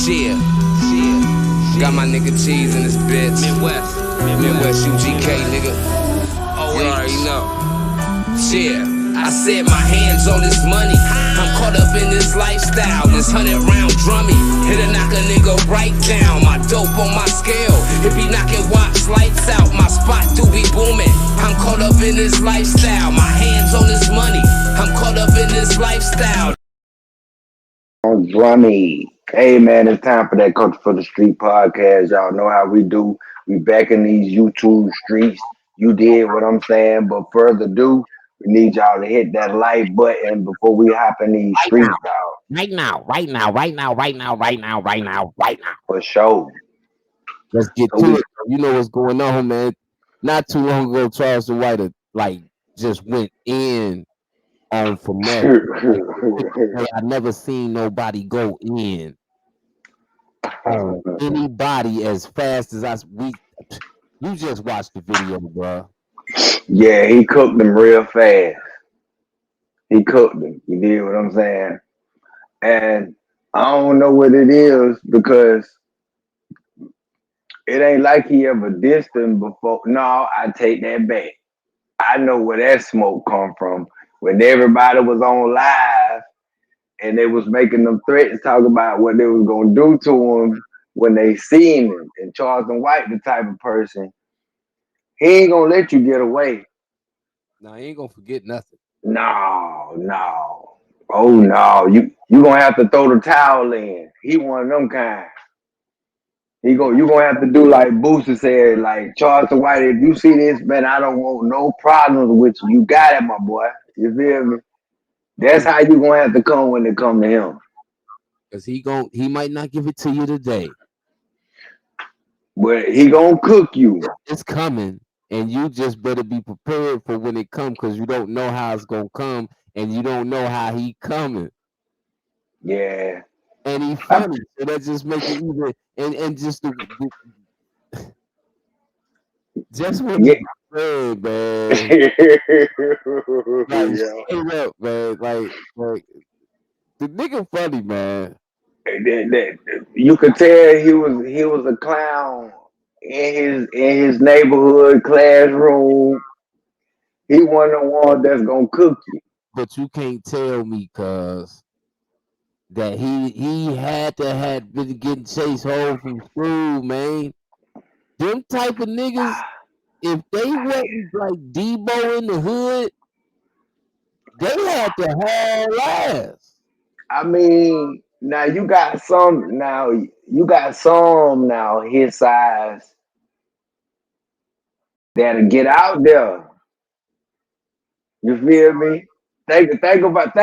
Shit. Got my nigga Cheese in this bitch. Midwest UGK, nigga. You already know. Shit. I said my hands on this money. I'm caught up in this lifestyle. This 100-round drummy. It'll knock a nigga right down. My dope on my scale. It be knocking watch lights out. My spot do be booming. I'm caught up in this lifestyle. My hands on this money. I'm caught up in this lifestyle. Drummy. Hey man, it's time for that Culture for the Street podcast. Y'all know how we do. We back in these YouTube streets. You did what I'm saying, but further ado, we need y'all to hit that like button before we hop in these streets, dog. Right now. For sure. Let's get to it. You know what's going on, man. Not too long ago, Charleston White just went in on Finesse. I never seen nobody go in on anybody as fast as you just watched the video, bro. Yeah, he cooked them real fast. He cooked them. You did what I'm saying? And I don't know what it is because it ain't like he ever dissed him before. No, I take that back. I know where that smoke come from. When everybody was on live and they was making them threats, talking about what they was gonna do to him when they seen him. And Charleston White, the type of person, he ain't gonna let you get away. No, he ain't gonna forget nothing. No. Oh no, you gonna have to throw the towel in. He one of them kind. You gonna have to do like Booster said, like Charleston White. If you see this, man, I don't want no problems with you. You got it, my boy. You feel me? That's how you gonna have to come when it come to him. Cause he might not give it to you today, but he gonna cook you. It's coming, and you just better be prepared for when it comes, cause you don't know how it's gonna come, and you don't know how he coming. Yeah. And he funny, so that just makes it even. And just what he said, man. Straight up, man. Like the nigga funny, man. You could tell he was a clown in his neighborhood classroom. He one of the ones that's gonna cook you. But you can't tell me, cuz that he had to have been getting chased home from school, man. Them type of niggas, if they wasn't like Debo in the hood, they had to haul ass. I mean, now you got some now his size that'll get out there. You feel me? Think about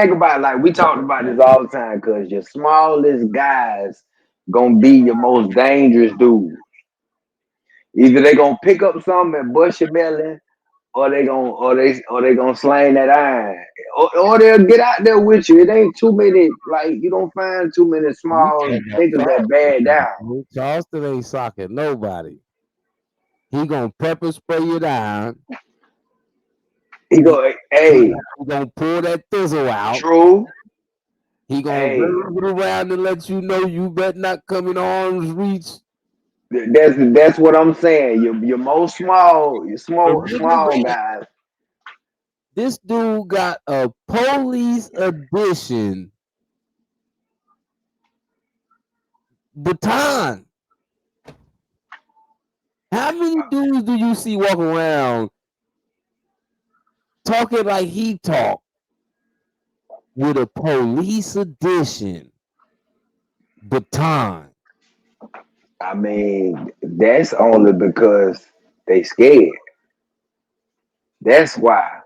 like we talked about this all the time, cause your smallest guys gonna be your most dangerous dudes. Either they gonna pick up something and bust your belly, or they gonna slang that iron, or they'll get out there with you. It ain't too many, like you don't find too many small niggas that bad down. Charleston ain't socking nobody. He gonna pepper spray you down. He gonna pull that thizzle out. True. He gonna wrap it around and let you know you better not come in arm's reach. That's what I'm saying. Your most small guys. This dude got a police edition baton. How many dudes do you see walking around talking like he talk with a police edition baton? I mean, that's only because they scared. That's why.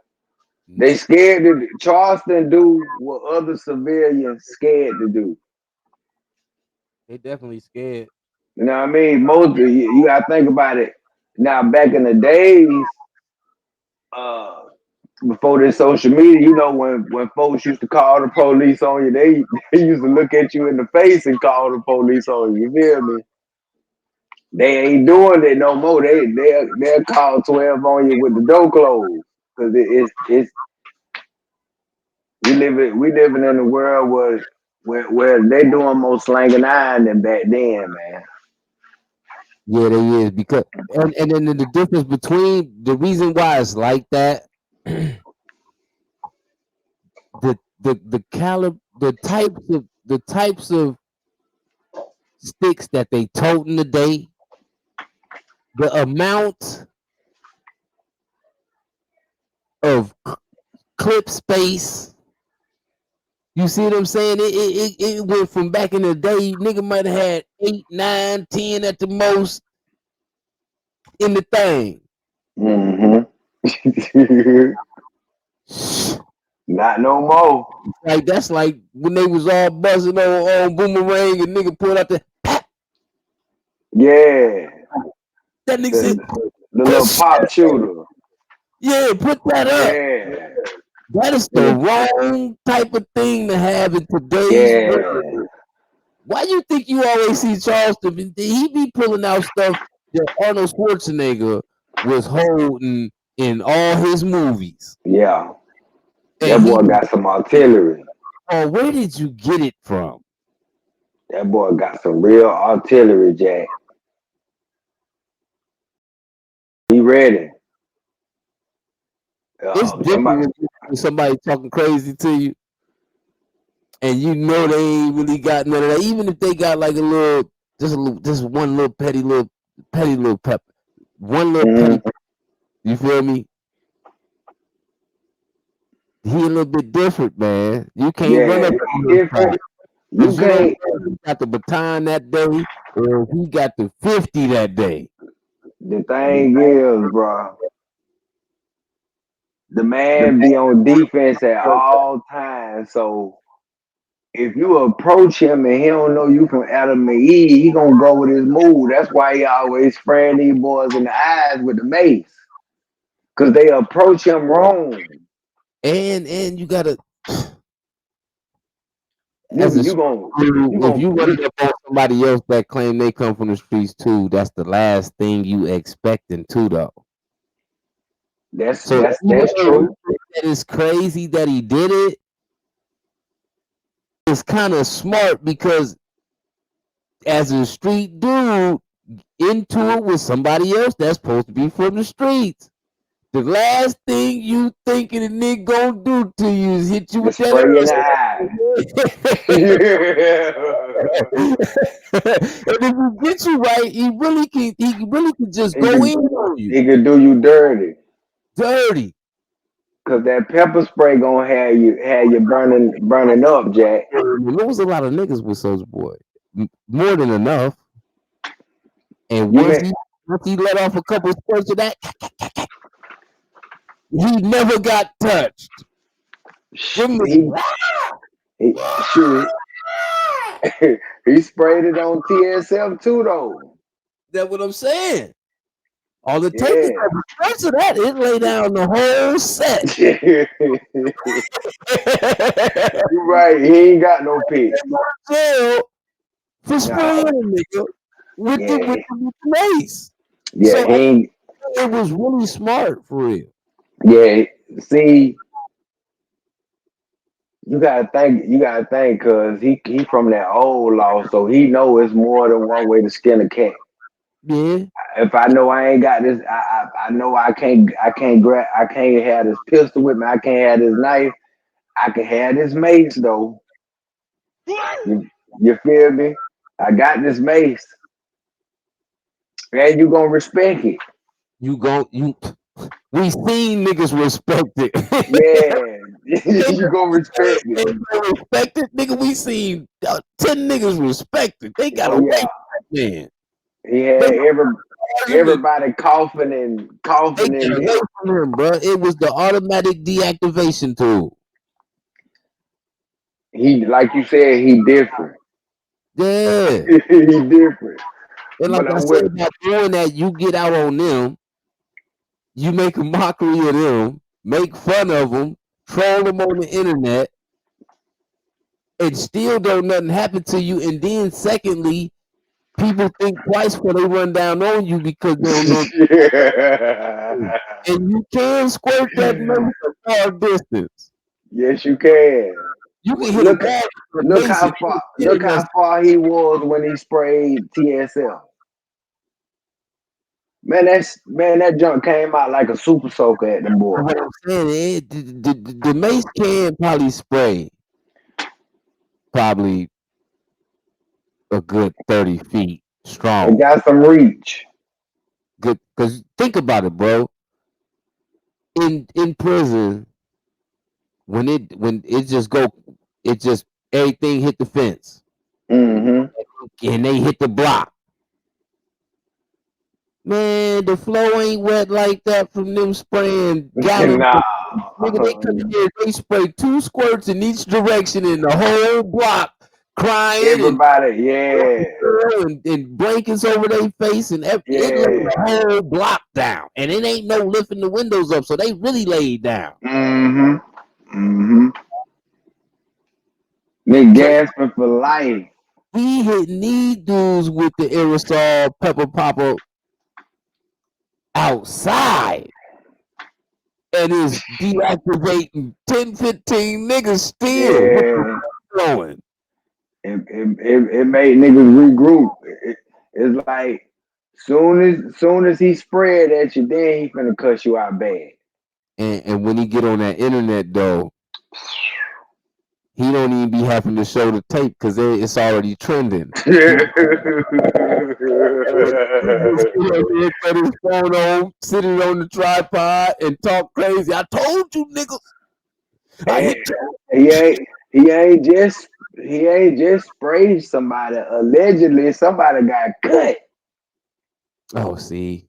They scared to Charleston do what other civilians scared to do. They definitely scared. You know what I mean? Most you gotta think about it. Now back in the days, before this social media, you know, when folks used to call the police on you, they used to look at you in the face and call the police on you. You feel me? They ain't doing it no more. They'll call 12 on you with the door closed. Cause it's we living in a world where where they doing more slanging iron than back then, man. Yeah, they is because and then the difference between the reason why it's like that, the caliber, the types of sticks that they toting today, the amount of clip space. You see what I'm saying? It went from back in the day, nigga might have had 8, 9, 10 at the most in the thing. Mm-hmm. Not no more. Like that's like when they was all buzzing on Boomerang and nigga pulled out the Yeah. that nigga said, The little pop shooter. yeah, put that up. Yeah. That is the wrong type of thing to have in today's world. Yeah. Why you think you always see Charleston? He be pulling out stuff that Arnold Schwarzenegger was holding in all his movies. Yeah. That And boy got some artillery. oh, where did you get it from? That boy got some real artillery, Jack. He ready. It's different when somebody talking crazy to you, and you know they ain't really got none of that. Even if they got like just one little petty little pep, one little petty. You feel me? He a little bit different, man. You can't run up on him. You can't. He got the baton that day, or he got the 50 that day. The thing is, bro, the man be on defense at all times. So if you approach him and he don't know you from Adam and Eve, he gonna go with his move. That's why he always spraying these boys in the eyes with the mace. Cause they approach him wrong. And you gotta If you run up on somebody else that claim they come from the streets too, that's the last thing you expecting to though. That's true. It is crazy that he did it. It's kind of smart because as a street dude into it with somebody else that's supposed to be from the streets, the last thing you thinking a nigga gonna do to you is hit you with that spray in the eye. And if he gets you right, he really can just go in on you. He can do you dirty. Cause that pepper spray gonna have you burning up, Jack. There was a lot of niggas with Soulja Boy, more than enough. And once he let off a couple of spurts of that, he never got touched. He sprayed it on TSF too, though. That's what I'm saying. All the takes of that, it lay down the whole set. You're right. He ain't got no pick. For spraying a nigga with the mace. Yeah, so it was really smart for real. Yeah, see, you gotta think, cause he from that old law, so he know it's more than one way to skin a cat. Yeah. If I know I ain't got this, I know I can't have this pistol with me. I can't have this knife. I can have this mace though. You feel me? I got this mace, and you gonna respect it. We seen niggas respect it. Yeah, you gonna respect it. Respect it, nigga. We seen 10 niggas respect it. They got away from that man. He had everybody coughing and away from him, bro. It was the automatic deactivation tool. He, like you said, he different. Yeah, he different. And like I said, by doing that, you get out on them. You make a mockery of them, make fun of them, troll them on the internet, and still don't nothing happen to you. And then secondly, people think twice before they run down on you because they don't know. And you can squirt that number from far distance. Yes, you can. You can hit a Look wall with a mace and look how far he was when he sprayed TSL. Man, that junk came out like a super soaker at the boy. What I'm saying is, the mace can probably spray probably a good 30 feet It strong. got some reach. Good, because think about it, bro. In prison, when it just go, it just everything hit the fence Mm-hmm. and they hit the block. Man, the flow ain't wet like that from them spraying gallons. Nah. Nigga, they come in here, they spray 2 squirts in each direction in the whole block, crying Everybody, yeah. and blankets over their face, and it laid Yeah. the whole block down. And it ain't no lifting the windows up, so they really laid down. Mm-hmm. Mm-hmm. They So gasping for life. we hitting these dudes with the aerosol pepper popper outside. And it's deactivating 10, 15 niggas still with the Yeah. going. It made niggas regroup. It's like soon as he spread at you, then he finna cuss you out bad. And when he get on that internet though, he don't even be having to show the tape because it's already trending. He put his phone on, sitting on the tripod, and talk crazy. I told you, niggas. I And hit you. he ain't just sprayed somebody. Allegedly, somebody got cut. Oh, see,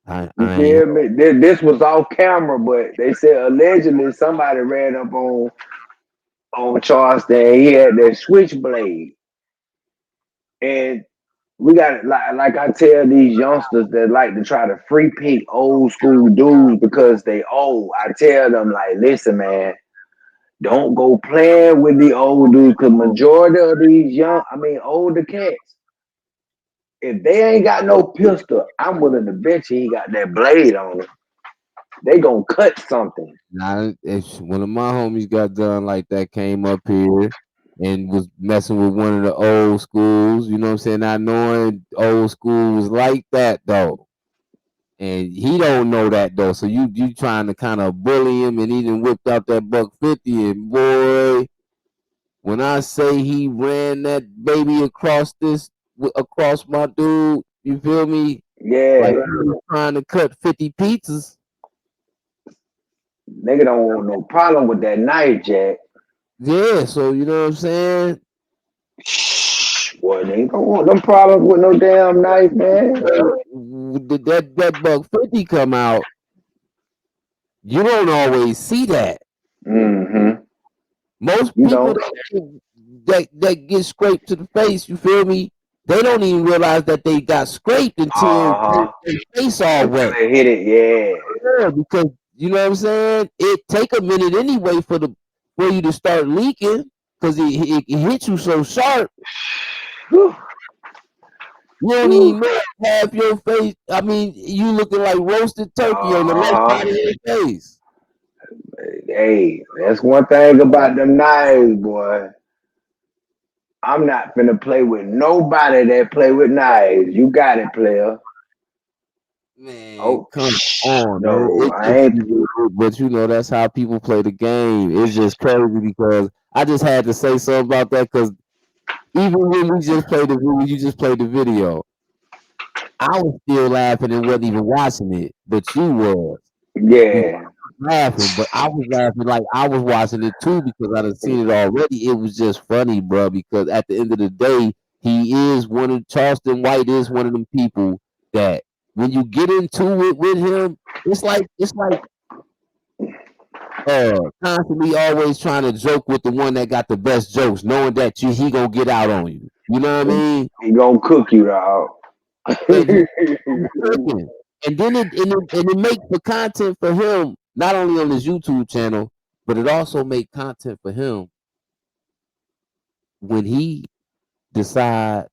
I You ain't. feel me? This was off camera, but they said allegedly somebody ran up on Charleston. He had that switchblade, and we got like I tell these youngsters that like to try to free pick old school dudes because they old. I tell them like, listen, man, don't go playing with the old dudes because majority of these older cats, if they ain't got no pistol, I'm willing to bet you he got that blade on him. They gonna cut something. Nah, if one of my homies got done like that, came up here and was messing with one of the old schools, you know what I'm saying? Not knowing old school was like that though. And he don't know that though. So you trying to kind of bully him, and he done whipped out that $150, and boy, when I say he ran that baby across my dude, you feel me? Like Yeah, he was trying to cut 50 pizzas. nigga don't want no problem with that knife, Jack. Yeah, so you know what I'm saying? Shh, boy, they don't want them problems with no damn knife, man. Did that $150 come out, you don't always see that. Mm-hmm. Most You people know, that get scraped to the face, you feel me? They don't even realize that they got scraped until uh-huh. their face all Until wet. they hit it, yeah. Yeah, because you know what I'm saying. It take a minute anyway for you to start leaking because it hits you so sharp. Whew, You don't whew. even know half your face. I mean, you looking like roasted turkey on the left Uh-huh. side of your face. Hey, that's one thing about them knives, boy. I'm not finna play with nobody that play with knives. You got it, player. Man, Oh, come on, man. no, It I just ain't. but you know that's how people play the game. It's just crazy because I just had to say something about that because even when we just played the video, you just played the video. I was still laughing and wasn't even watching it, but you was. You Yeah, laughing, but I was laughing like I was watching it too because I done seen it already. It was just funny, bro. Because at the end of the day, Charleston White is one of them people that when you get into it with him, it's like constantly always trying to joke with the one that got the best jokes, knowing that he gonna get out on you. You know what I mean? he gonna cook you, dog. And he cooking. And then it makes the content for him not only on his YouTube channel, but it also make content for him when he decide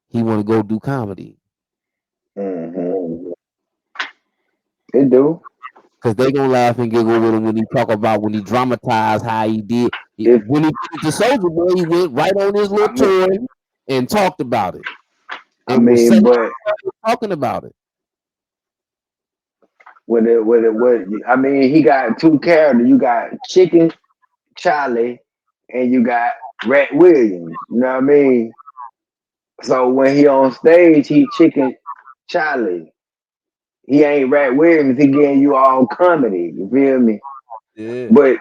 he want to go do comedy. Mm-hmm. It do. Because they gonna laugh and giggle with him when he talk about when he dramatized how he did. If When he did the Soldier Boy, he went right on his little I mean, tour and talked about it I and was mean, saying but talking about it. with I mean, he got two characters. You got Chicken Charlie, and you got Rat Williams. You know what I mean? So when he on stage, he Chicken Charlie. He ain't Rat Williams. He getting you all comedy. You feel me? Yeah. But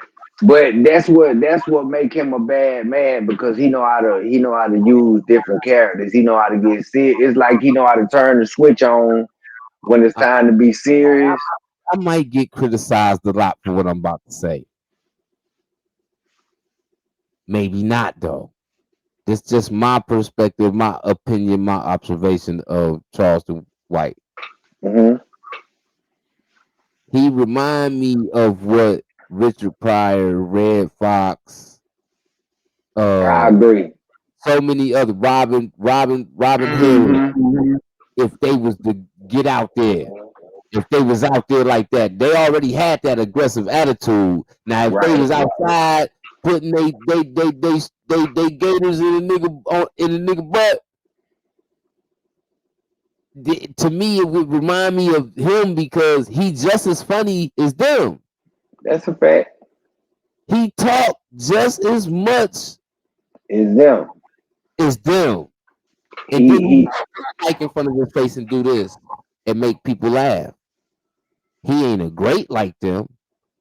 that's what make him a bad man because he know how to use different characters. He know how to get serious. It's like he know how to turn the switch on when it's I, time to be serious. I might get criticized a lot for what I'm about to say. Maybe not though. It's just my perspective, my opinion, my observation of Charleston White. Hmm. He remind me of what Richard Pryor, Red Fox, I uh, agree. so many other Robin Harris. Hmm. If they was to get out there, if they was out there like that, they already had that aggressive attitude. Now, if they Right. was outside putting they gators in a nigga butt, to me it would remind me of him because he just as funny as them. That's a fact. He talk just as much It's them. as them, and then he He mic in front of his face and do this and make people laugh. He ain't a great like them,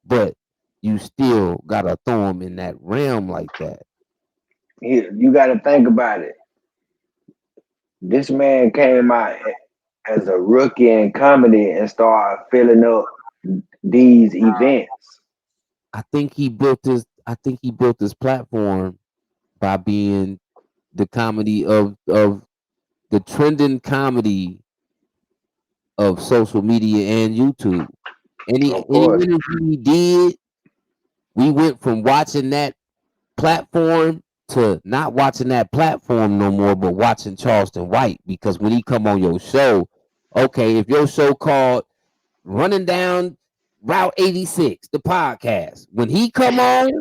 but you still gotta throw him in that realm like that. you got to think about it. This man came out as a rookie in comedy and started filling up these events. I think he built this platform by being the comedy of the trending comedy of social media and YouTube. Of Any course. interview he did, we went from watching that platform to not watching that platform no more, but watching Charleston White because when he come on your show, okay, if your show called Running Down Route 86, the podcast, when he come on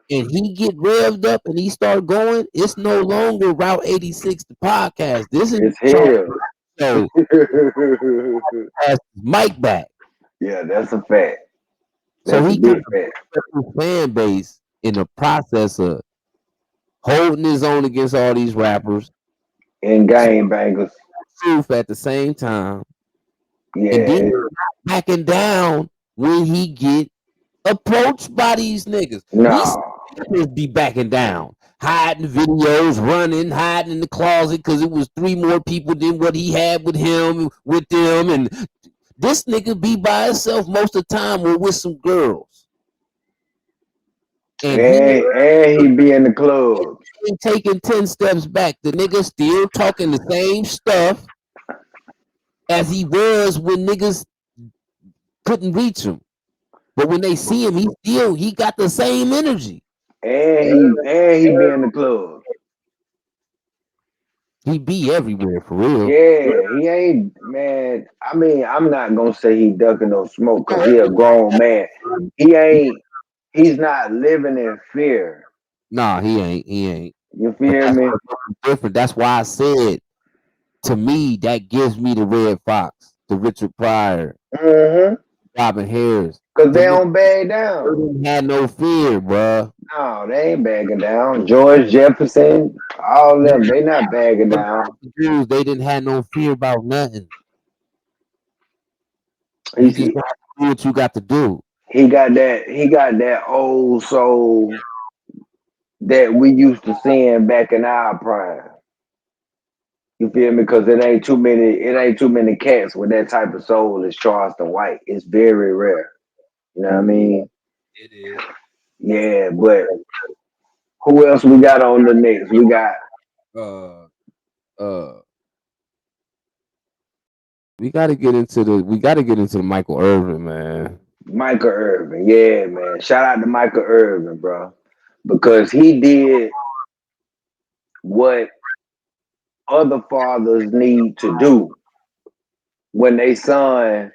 and he get revved up and he start going, it's no longer Route 86, the podcast. This is It's Charleston. hell. So has his mic back. Yeah, that's a fact. So That's a he got big fact. a fan base in the process of holding his own against all these rappers, And game bangers. truth at the same time, and then Yeah. backing down when he get approached by these niggas. We see No. rappers be backing down, hiding videos, running, hiding in the closet because it was three more people than what he had with them, and this nigga be by himself most of the time or with some girls, and he And he be in the clubs. ain't taking 10 steps back. The nigga still talking the same stuff as he was when niggas couldn't reach him. But when they see him, he got the same energy. And he be in the clubs. He be everywhere for real. Yeah, he ain't man. I mean, I'm not gonna say he ducking no smoke because he a grown man. He ain't. He's not living in fear. Nah, he ain't. He ain't. You But feel that's me? what makes him different. That's why I said to me that gives me the Red Fox, the Richard Pryor, Mm-hmm. Robin Harris. Cause they Them niggas don't bag down. didn't have no fear, bruh. No, they ain't bagging down. George Jefferson, all them, they not bagging down. Dudes, they didn't have no fear about nothing. You He's, just got to do what you got to do. he got that old soul that we used to seeing back in our prime. You feel me? Because it ain't too many cats with that type of soul as Charleston White. It's very rare. You know what I mean? It is. Yeah, but who else we got on the next? We got Uh, uh, we got to get into the Micheal Irvin, man. Michael Irvin. Yeah, man. Shout out to Michael Irvin, bro. Because he did what other fathers need to do when they son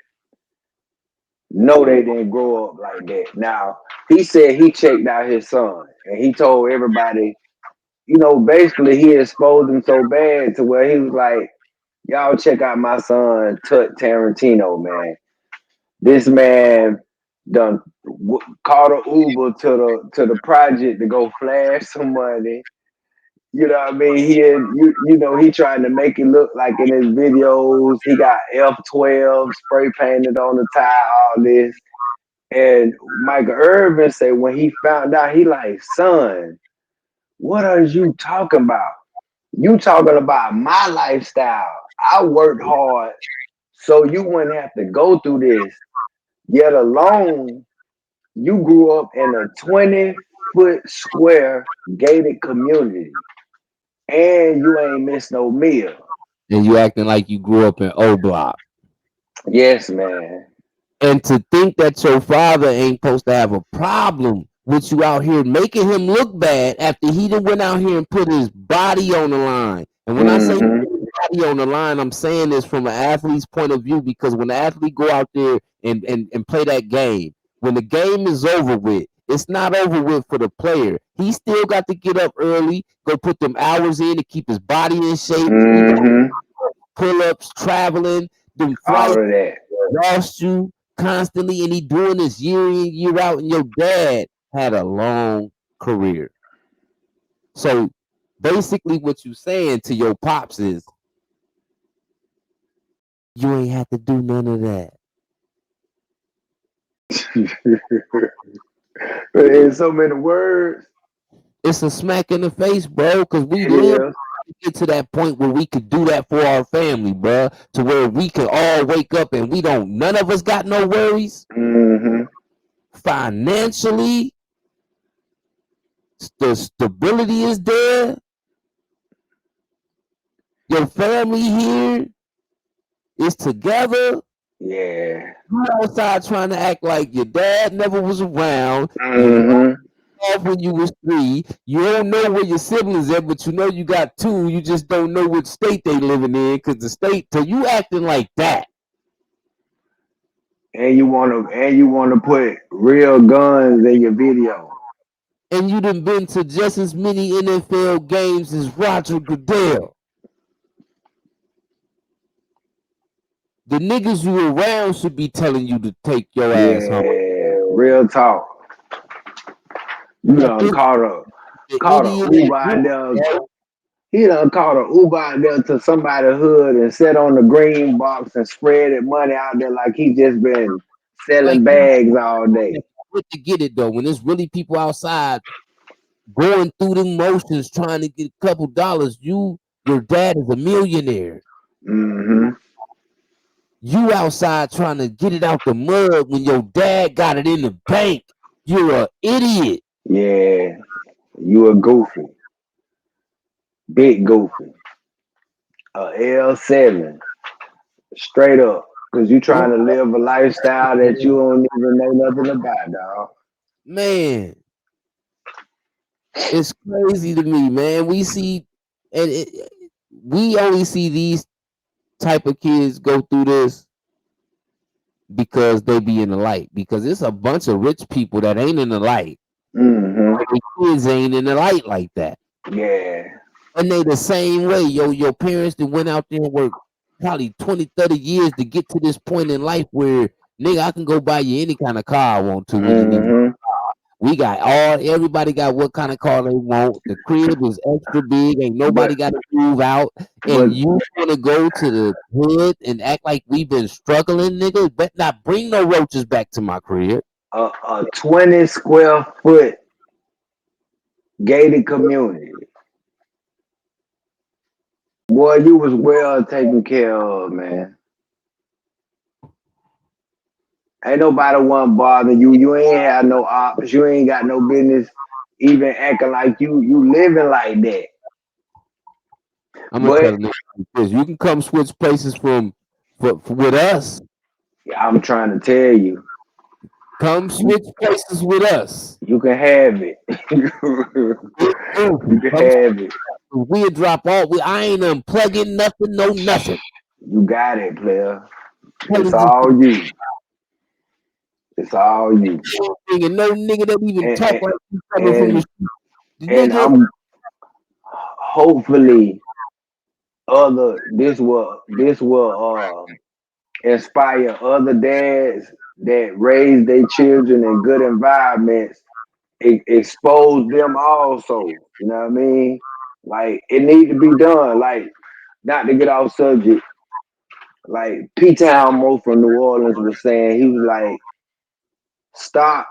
No, they didn't grow up like that. Now, he said he checked out his son and he told everybody, basically he exposed him so bad to where he was like, y'all check out my son, Tut Tarantino, man. This man done caught a Uber to the project to go flash some money. You know what I mean? He trying to make it look like in his videos, he got F12 spray painted on the tire, all this. And Micheal Irvin said when he found out, he like, son, what are you talking about? You talking about my lifestyle. I worked hard so you wouldn't have to go through this. Yet alone, you grew up in a 20-foot square gated community and you ain't missed no meal. And you acting like you grew up in O Block. Yes, man. And to think that your father ain't supposed to have a problem with you out here making him look bad after he done went out here and put his body on the line. And when I say body on the line, I'm saying this from an athlete's point of view, because when the athlete go out there and play that game, when the game is over with, it's not over with for the player. He still got to get up early, go put them hours in to keep his body in shape. He got pull-ups, traveling, them flights, all of that. lost you constantly, and he doing this year in, year out, and your dad had a long career. So basically what you saying to your pops is, you ain't have to do none of that. In so many words. It's a smack in the face, bro, because we live to get to that point where we could do that for our family, bro, to where we could all wake up and none of us got no worries. Financially, the stability is there. Your family here is together. Yeah. You outside trying to act like your dad never was around. Off when you was 3. You don't know where your siblings are, but you know you got 2. You just don't know which state they living in, because the state. So you acting like that. And you wanna put real guns in your video. And you done been to just as many NFL games as Roger Goodell. The niggas you around should be telling you to take your ass home. Real talk. You done caught a Uber out there. He done caught a Uber out there to somebody's hood and sat on the green box and spreaded money out there like he just been selling bags all day. To get it though, when there's really people outside going through the motions trying to get a couple dollars, your dad is a millionaire. You outside trying to get it out the mud when your dad got it in the bank. You're an idiot. Yeah, you a goofy. Big goofy. L7. Straight up. Because you trying to live a lifestyle that you don't even know nothing about, dog. Man, it's crazy to me, man. We see, and we only see these type of kids go through this because they be in the light. Because it's a bunch of rich people that ain't in the light. The kids ain't in the light like that. Yeah. And they the same way. Your parents that went out there and worked probably 20, 30 years to get to this point in life where, nigga, I can go buy you any kind of car I want to when you need. We got everybody got what kind of car they want. The crib is extra big. Ain't nobody got to move out. And you want to go to the hood and act like we been struggling, nigga? Bet not bring no roaches back to my crib. A 20 square foot gated community. Boy, you was well taken care of, man. Ain't nobody want to bother you. You ain't have no ops. You ain't got no business even acting like you living like that. I'm gonna tell you this: you can come switch places with us. Yeah, I'm trying to tell you. Come switch places with us. You can have it. You can have it. We'll drop all. I ain't unplugging nothing, no nothing. You got it, player. It's all you. It's all you. Nigga, no nigga that even And talk and, like you coming from the and street. The and nigga, I'm hopefully this will inspire other dads that raise their children in good environments, expose them also. You know what I mean? Like it need to be done. Like not to get off subject. Like P Town Mo from New Orleans was saying, he was like, stop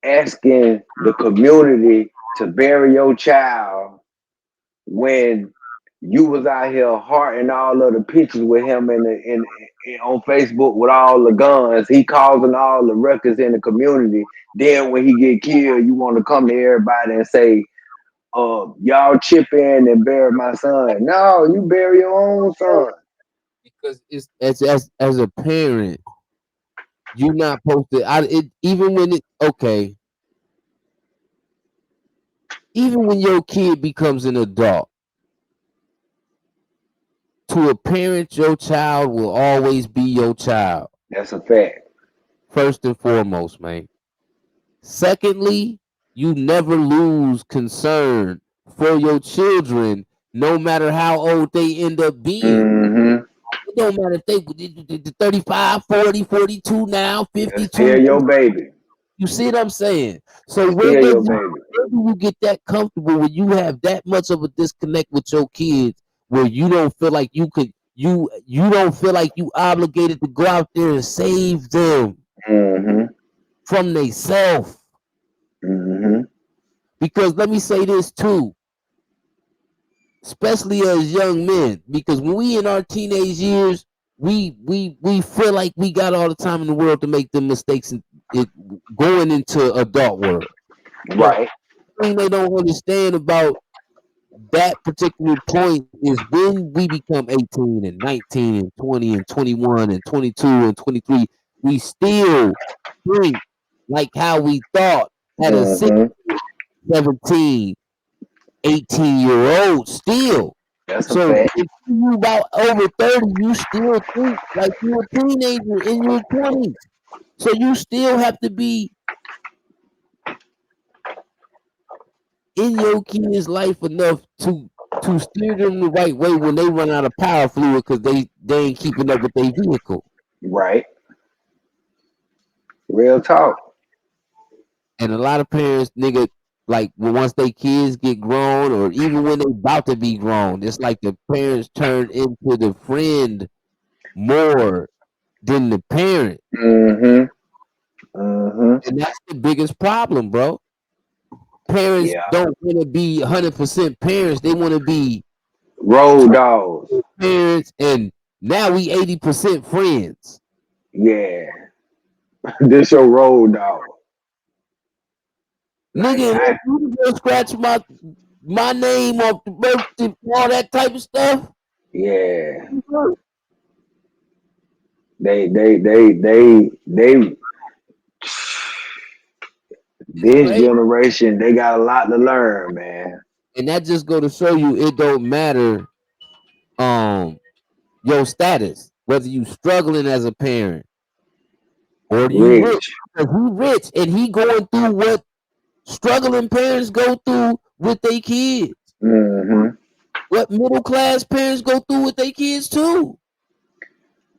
asking the community to bury your child when you was out here hearting all of the pictures with him in on Facebook with all the guns. He causing all the records in the community. Then when he get killed, you want to come to everybody and say, y'all chip in and bury my son. No, you bury your own son. because it's as a parent, you not supposed to. Even when it okay, even when your kid becomes an adult, to a parent, your child will always be your child. That's a fact. First and foremost, man. Secondly, you never lose concern for your children, no matter how old they end up being. Mm-hmm. It don't matter if they 35, 40, 42 now, That's 52. still your baby. You see what I'm saying? So That's still your baby. where do you get that comfortable when you have that much of a disconnect with your kids where you don't feel like you don't feel like you obligated to go out there and save them Mm-hmm. from themselves? Mm-hmm. Because let me say this too, especially as young men, because when we in our teenage years, we feel like we got all the time in the world to make them mistakes and it going into adult world. But Right. the thing they don't understand about that particular point is when we become 18 and 19 and 20 and 21 and 22 and 23, we still think like how we thought at a Mm-hmm. 16, 17, 18-year-old still. That's a So fact. if you about over 30, you still think like you're a teenager in your 20s. So you still have to be in your kid's life enough to steer them the right way when they run out of power fluid because they ain't keeping up with their vehicle. Right. Real talk. And a lot of parents, nigga, like once they kids get grown or even when they about to be grown, it's like the parents turn into the friend more than the parent. Mm-hmm. Mm-hmm. And that's the biggest problem, bro. Parents Yeah. don't want to be 100% parents. They want to be Road dogs. parents, and now we 80% friends. Yeah. This your road dog. Like Nigga, I if you go scratch my name off the birthday, all that type of stuff. yeah. They It's this crazy. generation, they got a lot to learn, man. And that just go to show you it don't matter um your status, whether you struggling as a parent or you rich. Rich. If he rich and he going through what struggling parents go through with their kids. Mm-hmm. What middle class parents go through with their kids too.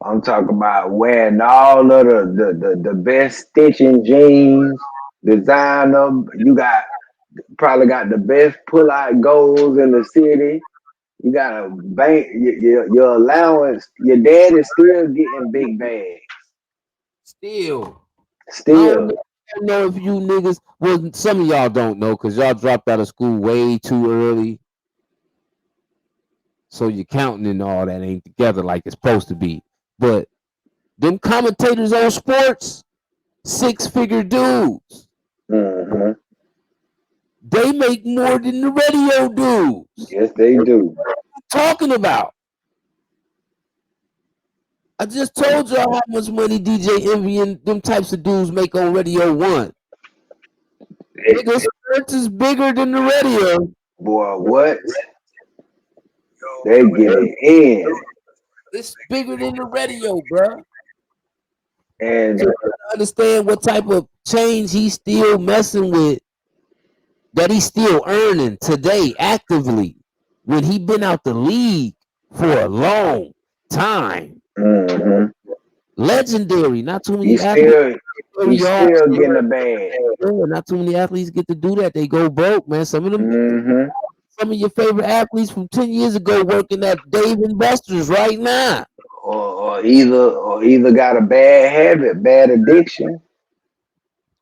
I'm talking about wearing all of the best stitching jeans, designer. You got probably got the best pull out goals in the city. You got a bank, your allowance. Your dad is still getting big bags. Still. Still. I don't know if you niggas, well, some of y'all don't know because y'all dropped out of school way too early. So your counting and all that ain't together like it's supposed to be. But them commentators on sports, 6-figure dudes, Mm-hmm. they make more than the radio dudes. Yes, they do. What are you talking about? I just told y'all how much money DJ Envy and them types of dudes make on Radio 1. Nigga, sports is bigger than the radio. Boy, what? They get it in. It's bigger than the radio, bro. And So you understand what type of change he's still messing with, that he's still earning today actively when he been out the league for a long time. mm-hmm. Legendary. Not too many he's athletes. still he's still getting a bag. Not too many athletes get to do that. They go broke, man. Mm-hmm. Some of your favorite athletes from 10 years ago working at Dave and Buster's right now. Or either got a bad habit, bad addiction.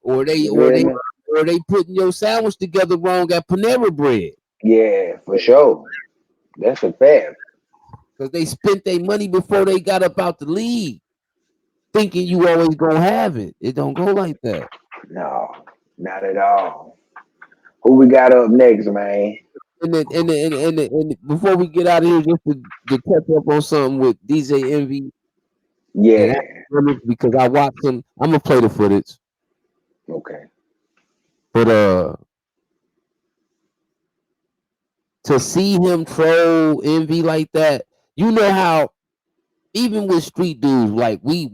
Or they You or feel they me? or they putting your sandwich together wrong at Panera Bread. Yeah, for sure. That's a fact. Because they spent their money before they got up out the league, thinking you always gonna have it. It don't go like that. No, not at all. Who we got up next, man? And before we get out of here, just to catch up on something with DJ Envy and Yeah. Akademiks, because I watched him. I'm gonna play the footage, Okay. but to see him troll Envy like that, you know how even with street dudes, like we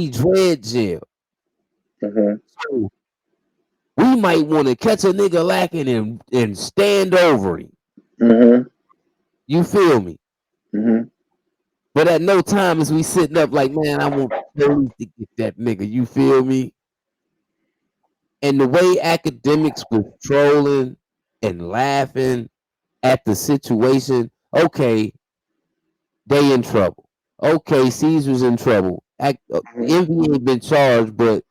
dread jail. Mm-hmm. So we might want to catch a nigga lacking and stand over him. Mm-hmm. You feel me? Mm-hmm. But at no time is we sitting up like, man, I want the police to get that nigga. You feel me? And the way Akademiks was trolling and laughing at the situation, okay, they in trouble. Okay, Caesar's in trouble. Mm-hmm. Envy ain't been charged, but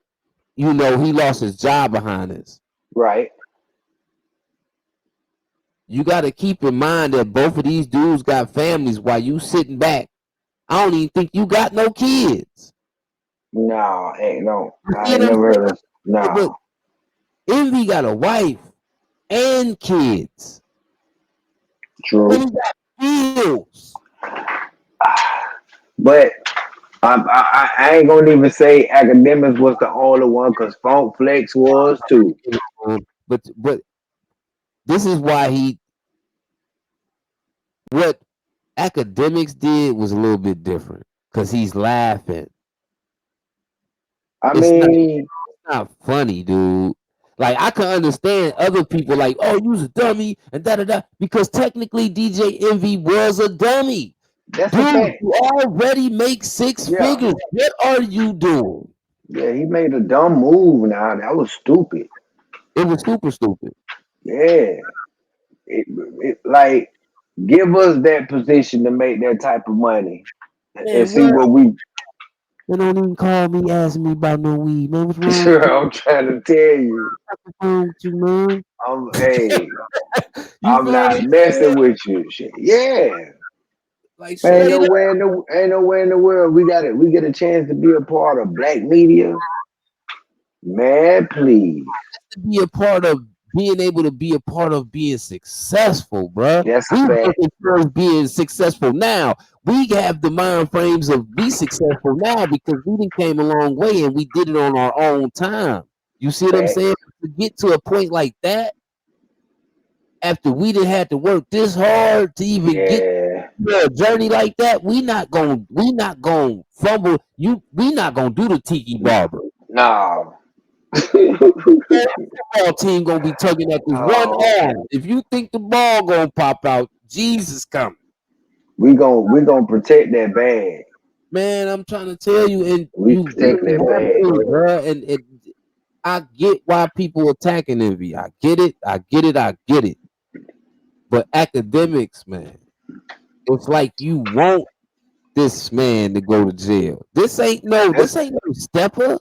you know he lost his job behind this. Right. You got to keep in mind that both of these dudes got families while you sitting back. I don't even think you got no kids. No, ain't no. You I see ain't what I'm never heard saying? of. No. But Envy got a wife and kids. And True. he got bills. But I ain't gonna even say Academics was the only one, cause Funk Flex was too. But this is why what Akademiks did was a little bit different because he's laughing. I It's mean, not funny, dude. Like I can understand other people like, oh, you's a dummy and da da da, because technically DJ Envy was a dummy. that's a Dude, fact. you already make six Yeah. figures. What are you doing? Yeah, he made a dumb move now. That was stupid. It was super stupid. Yeah. Like, give us that position to make that type of money and Man, see what? what we. They don't even call me, ask me about no weed, man. What's wrong with I'm trying to tell you. what's wrong with you, man? Hey, You I'm feel not me? messing with you. Shit. Yeah. Like Ain't straight up nowhere in the world we got it. We get a chance to be a part of black media. Man, please. to be a part of being able to be a part of being successful, bruh. That's a We fact. working towards being successful now. We have the mind frames of be successful now because we done came a long way and we did it on our own time. You see what I'm Fact. saying? To get to a point like that, after we done had to work this hard to even get Yeah. a journey like that, we not gonna fumble. We not gonna do the tiki barber. No. Football team gonna be tugging at this one Oh, arm. If you think the ball gonna pop out, Jesus coming. we gonna protect that bag. Man, I'm trying to tell you, and We you protect that have bag. to, bruh. And I get why people attacking Envy. I get it. I get it. I get it. But Akademiks, man, it's like you want this man to go to jail. That's, This ain't no stepper.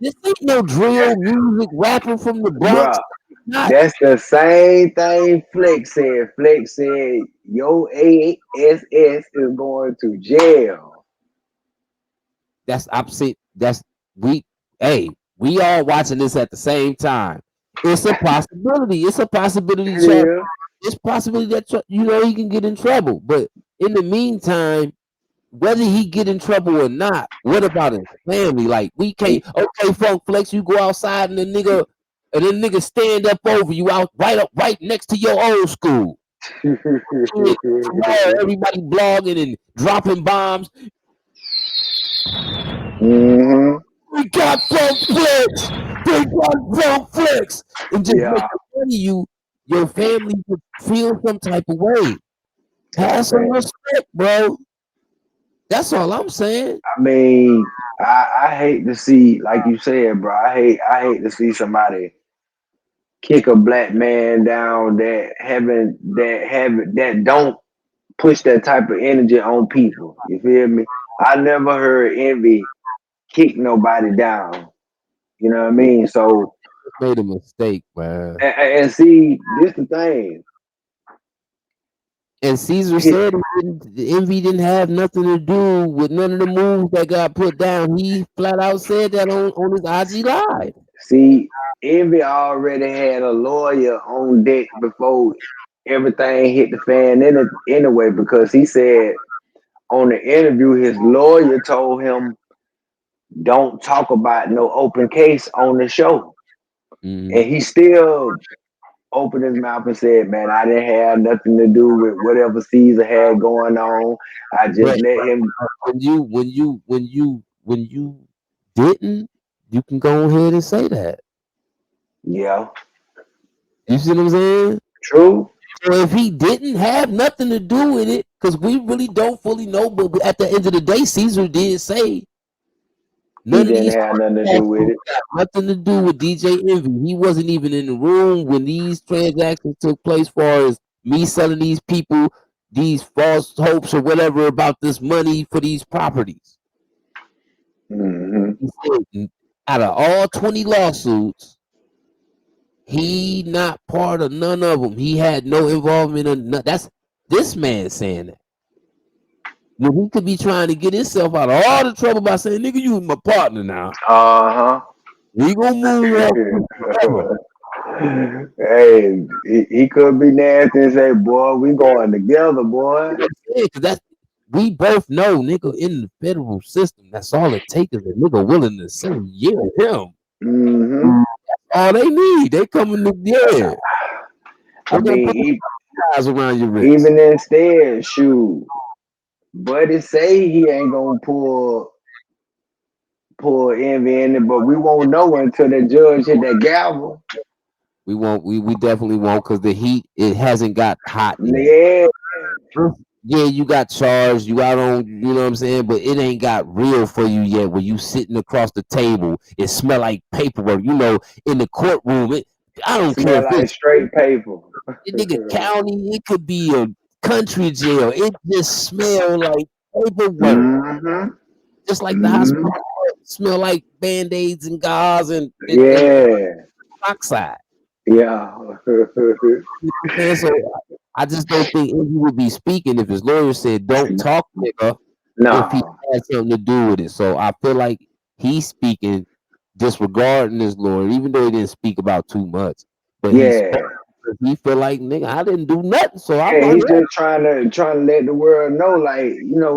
This ain't no drill music rapper from the Bronx. bruh. Not That's the same thing Flex said. Flex said your ASS is going to jail. that's opposite. That's we. Hey, we all watching this at the same time. It's a possibility. It's a possibility. Yeah. It's possibility that he can get in trouble. But in the meantime, whether he get in trouble or not, what about his family? Like we can't. Okay, Funk Flex, you go outside and the nigga stand up over you out right next to your old school. Tomorrow, everybody blogging and dropping bombs. Mm-hmm. We got some flicks. They got some flicks. And just make Yeah. it funny, your family would feel some type of way. That's Have some fact. respect, bro. That's all I'm saying. I mean, I hate to see, like you said, bro. I hate to see somebody kick a black man down that don't push that type of energy on people. You feel me? I never heard envy kick nobody down. You know what I mean? So Made a mistake, man. and see, this the thing. And Caesar said the envy didn't have nothing to do with none of the moves that got put down. He flat out said that on his IG live. See, Envy already had a lawyer on deck before everything hit the fan in it anyway, because he said on the interview his lawyer told him don't talk about no open case on the show. And he still opened his mouth and said, man, I didn't have nothing to do with whatever Caesar had going on. I just But let him. when you didn't, you can go ahead and say that. Yeah, You see what I'm saying? true. So if he didn't have nothing to do with it, because we really don't fully know, but at the end of the day, Caesar did say He none of didn't these have nothing to do with transactions it. got nothing to do with DJ Envy. He wasn't even in the room when these transactions took place, far as me selling these people these false hopes or whatever about this money for these properties. Mm-hmm. He said, out of all 20 lawsuits, he not part of none of them. He had no involvement in none. That's this man saying that. When he could be trying to get himself out of all the trouble by saying, nigga, you my partner now. Uh-huh. We gonna move up forever. Hey, he could be nasty and say, boy, we going together, boy. Yeah, cause that's we both know, nigga, in the federal system, that's all it takes is a nigga willing to say, yeah, him. Mm-hmm. All they need, they coming to yeah. I They gonna mean, put eyes around your wrist. even instead, shoot, Buddy say he ain't gonna pull envy in it, but we won't know until the judge hit that gavel. We won't. We definitely won't because the heat it hasn't got hot yet. Yeah. Yeah, you got charged. You out on. You know what I'm saying. But it ain't got real for you yet. When you sitting across the table, it smell like paperwork. You know, in the courtroom. I don't care Smell if like it's straight paper. nigga county. It could be a country jail. It just smell like paperwork. Mm-hmm. Just like the Mm-hmm. hospital smell like band-aids and gauze and Yeah. oxide. Yeah. You know what I'm saying? So I just don't think he would be speaking if his lawyer said, "Don't talk, nigga," if he No. had something to do with it. So I feel like he's speaking disregarding his lawyer, even though he didn't speak about too much. But he spoke Yeah. because he feel like, nigga, I didn't do nothing, so I Yeah, might he's well. just trying to let the world know, like,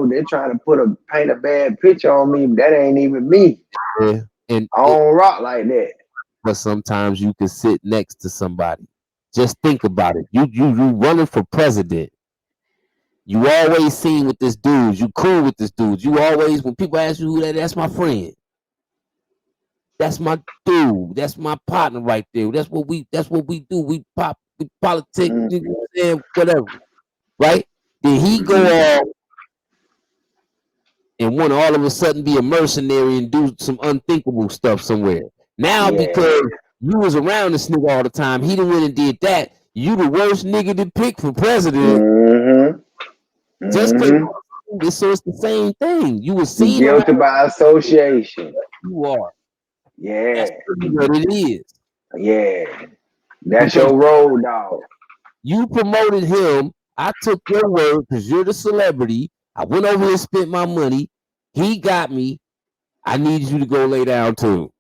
they're trying to paint a bad picture on me. That ain't even me. Yeah. And I don't rock like that. but sometimes you can sit next to somebody. Just think about it. You running for president. You always seen with this dude. You cool with this dude. You always when people ask you who that's my friend. That's my dude. That's my partner right there. That's what we do. We politic, Mm-hmm. you know what I'm saying? Whatever. Right? Then he go Mm-hmm. off and want to all of a sudden be a mercenary and do some unthinkable stuff somewhere. Now Yeah. because you was around this nigga all the time, he done went and did that. You the worst nigga to pick for president Mm-hmm. just because Mm-hmm. so it's the same thing. You was seen around Guilty by association. who you are. Yeah. That's really what it is. Yeah. That's Because your road dog. you promoted him. I took your word because you're the celebrity. I went over and spent my money. He got me. I need you to go lay down too.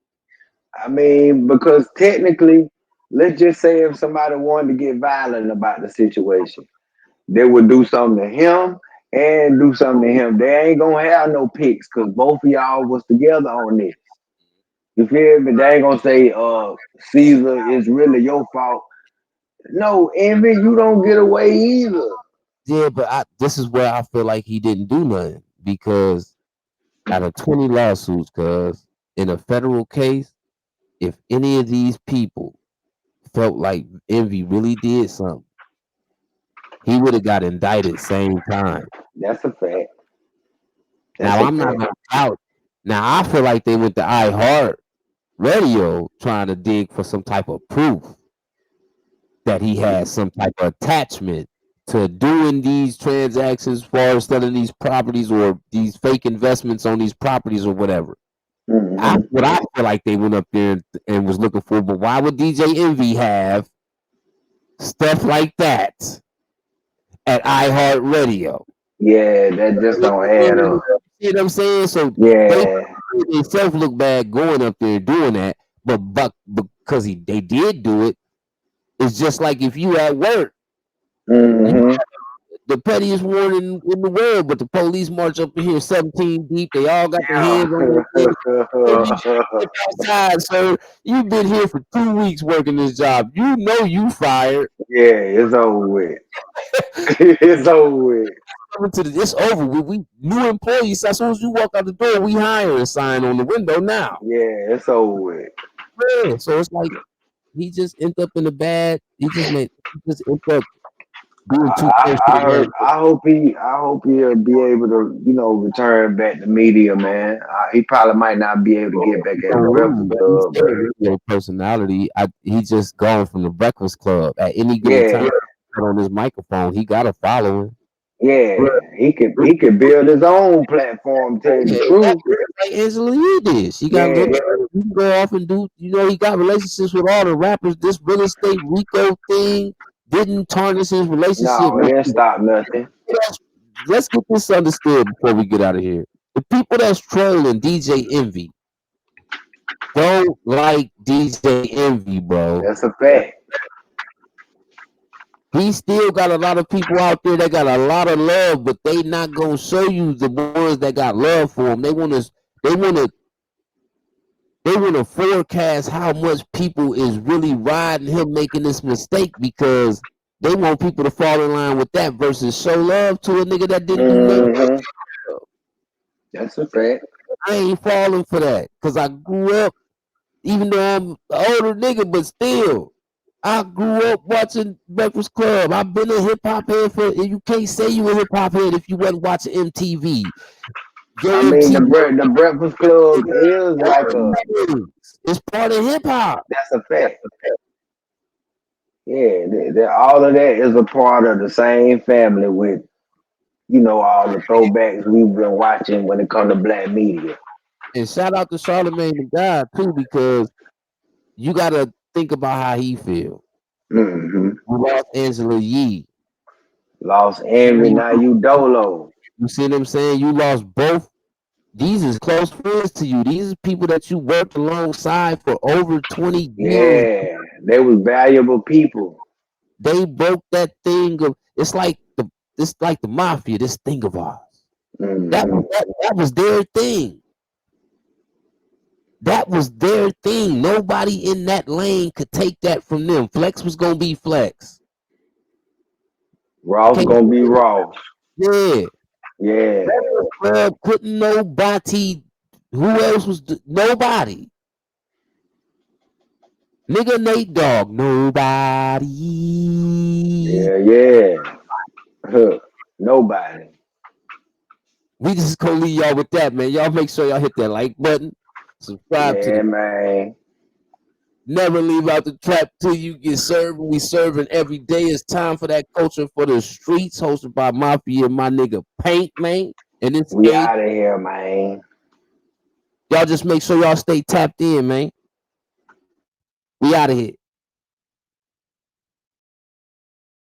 I mean, because technically, let's just say if somebody wanted to get violent about the situation, they would do something to him and do something to him. They ain't gonna have no picks because both of y'all was together on this. You feel me? They ain't gonna say, Caesar, it's really your fault. No, Envy, you don't get away either. Yeah, but this is where I feel like he didn't do nothing because out of 20 lawsuits, cuz in a federal case, if any of these people felt like Envy really did something, he would have got indicted same time. That's a fact. That's Now a I'm not fact. gonna doubt. Now I feel like they went to iHeart Radio trying to dig for some type of proof that he had some type of attachment to doing these transactions, as far as selling these properties or these fake investments on these properties or whatever. Mm-hmm. What I feel like they went up there and was looking for. But why would DJ Envy have stuff like that at iHeartRadio? Yeah, that just don't add up. You know what I'm saying? So they Yeah. themselves look bad going up there and doing that, but because they did do it, it's just like if you at work, you Mm-hmm. the pettiest warning in the world, but the police march up in here 17 deep. They all got their Yeah. hands on their things. You step outside, sir. You've been here for 2 weeks working this job. You know you fired. Yeah, it's over with. It's over with. It's over. We new employees. As soon as you walk out the door, we hire a sign on the window now. Yeah, it's over with. Yeah. So it's like he just ended up in a bad. He just ended up being too close to the money. I hope he'll be able to, return back to media, man. He probably might not be able to get back at the Breakfast He's Club, still but a radio personality. He just gone from the Breakfast Club. At any given yeah, time, on his microphone, he got a following. yeah, he could build his own platform. Tell you the truth, Like Angela Yee did. She got yeah. little. You can go off and do. He got relationships with all the rappers. This real estate R.I.C.O thing didn't tarnish his relationship. No, it didn't stop nothing. Let's get this understood before we get out of here. The people that's trolling DJ Envy don't like DJ Envy, bro. That's a fact. He still got a lot of people out there that got a lot of love, but they not gonna show you the ones that got love for him. They wanna forecast how much people is really riding him making this mistake because they want people to fall in line with that versus show love to a nigga that didn't do nothing. Mm-hmm. That's a fact. I ain't falling for that because I grew up, even though I'm an older nigga, but still. I grew up watching Breakfast Club. I've been a hip hop head you can't say you a hip hop head if you wasn't watching MTV. I mean, the Breakfast Club is like it's part of hip hop. That's a fact. Yeah, all of that is a part of the same family with, all the throwbacks we've been watching when it comes to black media. And shout out to Charlemagne the God too, because you gotta think about how he feel. Mm-hmm. You lost Angela Yee. Lost Envy, now you Dolo. You see what I'm saying? You lost both. These is close friends to you. These are people that you worked alongside for over 20 years. Yeah, they was valuable people. They broke that thing of it's like the mafia, this thing of ours. Mm-hmm. That was their thing. That was their thing. Nobody in that lane could take that from them. Flex was gonna be Flex. Ross gonna be Ross. Yeah. Yeah. Club couldn't nobody. Who else was nobody? Nigga Nate Dogg, nobody. Yeah. Nobody. We just gonna leave y'all with that, man. Y'all make sure y'all hit that like button. Subscribe to the man. Never leave out the trap till you get served. We serving every day. It's time for that culture for the streets, hosted by Mafia and my nigga Paint, man. And it's we out of here, man. Y'all just make sure y'all stay tapped in, man. We out of here.